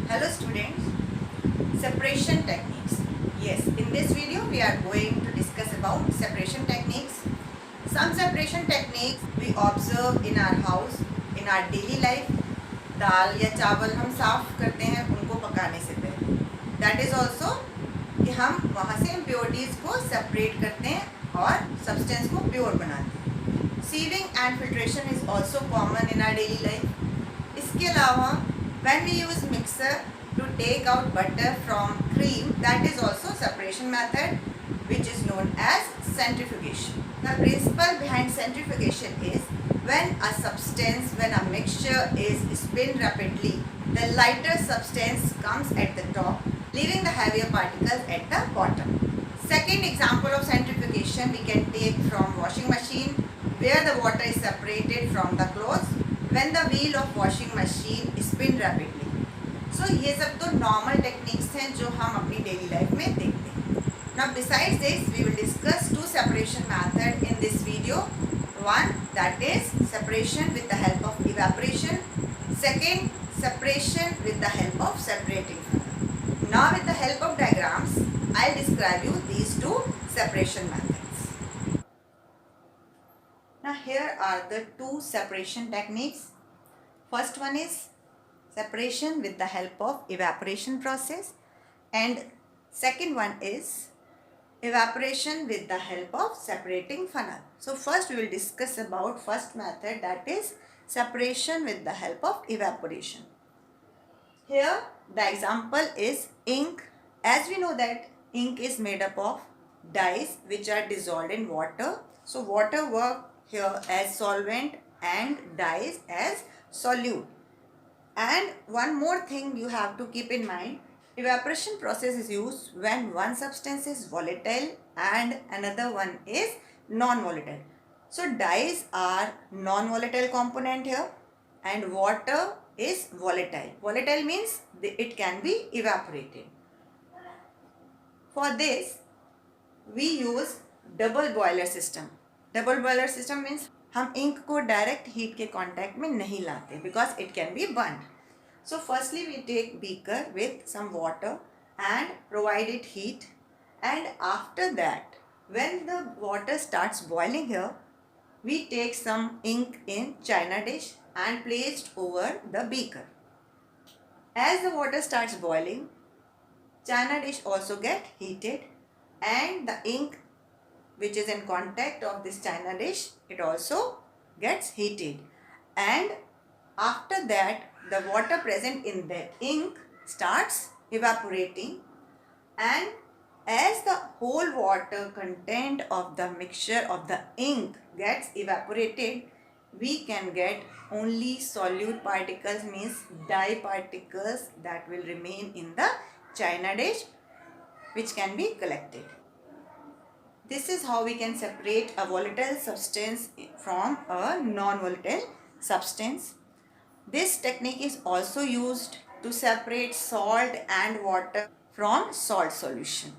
Hello students, separation techniques. Yes, in this video we are going to discuss about separation techniques. Some separation techniques we observe in our house, in our daily life. दाल या चावल हम साफ करते हैं उनको पकाने से पहले. That is also कि हम वहाँ से impurities को separate करते हैं और substance को pure बनाते हैं. Sieving and filtration is also common in our daily life. इसके अलावा when we use mixer to take out butter from cream, that is also separation method, which is known as centrifugation. The principle behind centrifugation is when a mixture is spun rapidly, the lighter substance comes at the top, leaving the heavier particles at the bottom. Second example of centrifugation we can take from washing machine, where the water is separated from the clothes when the wheel of washing machine spin rapidly. So ये सब तो normal techniques हैं जो हम अपनी daily life में देखते हैं. Now besides this we will discuss two separation method in this video. One, that is separation with the help of evaporation. Second, separation with the help of separating funnel. Now with the help of diagrams I'll describe you these two separation methods. Now here are the two separation techniques. First one is separation with the help of evaporation process, and second one is evaporation with the help of separating funnel. So first we will discuss about first method, that is separation with the help of evaporation. Here the example is ink. As we know that ink is made up of dyes which are dissolved in water. So water work here as solvent and dyes as solute. And one more thing you have to keep in mind, evaporation process is used when one substance is volatile and another one is non-volatile. So dyes are non-volatile component here and water is volatile. Volatile means it can be evaporated. For this we use double boiler system. Double boiler system means हम ink को direct heat के contact में नहीं लाते because it can be burn. So firstly we take beaker with some water and provide it heat, and after that when the water starts boiling here, we take some ink in china dish and placed over the beaker. As the water starts boiling, china dish also get heated and the ink which is in contact of this china dish, it also gets heated, and after that the water present in the ink starts evaporating, and as the whole water content of the mixture of the ink gets evaporated, we can get only solute particles, means dye particles, that will remain in the china dish which can be collected. This is how we can separate a volatile substance from a non-volatile substance. This technique is also used to separate salt and water from salt solution.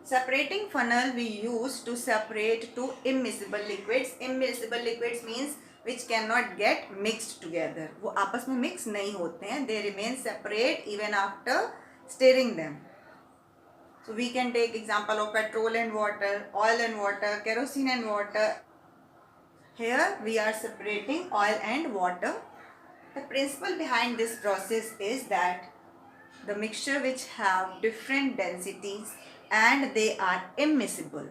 Separating funnel we use to separate two immiscible liquids. Immiscible liquids means which cannot get mixed together. वो आपस में mix नहीं होते हैं. They remain separate even after stirring them. So we can take example of petrol and water, oil and water, kerosene and water. Here we are separating oil and water. The principle behind this process is that the mixture which have different densities and they are immiscible,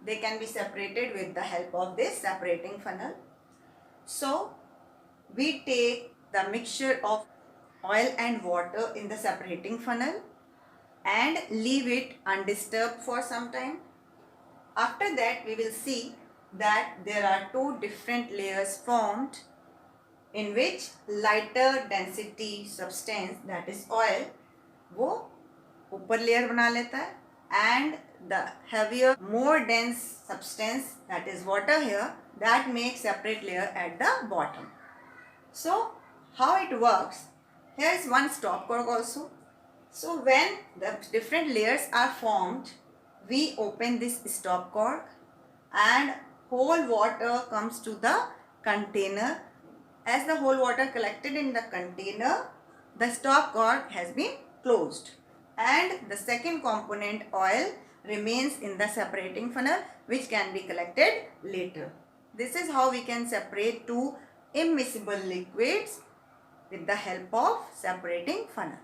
they can be separated with the help of this separating funnel. So we take the mixture of oil and water in the separating funnel and leave it undisturbed for some time. After that we will see that there are two different layers formed, in which lighter density substance, that is oil, वो ऊपर layer बना लेता है, and the heavier more dense substance, that is water here, that makes separate layer at the bottom. So how it works, here is one stop cork also. So when the different layers are formed, we open this stop cork and whole water comes to the container. As the whole water collected in the container, the stop cork has been closed, and the second component, oil, remains in the separating funnel, which can be collected later. This is how we can separate two immiscible liquids with the help of separating funnel.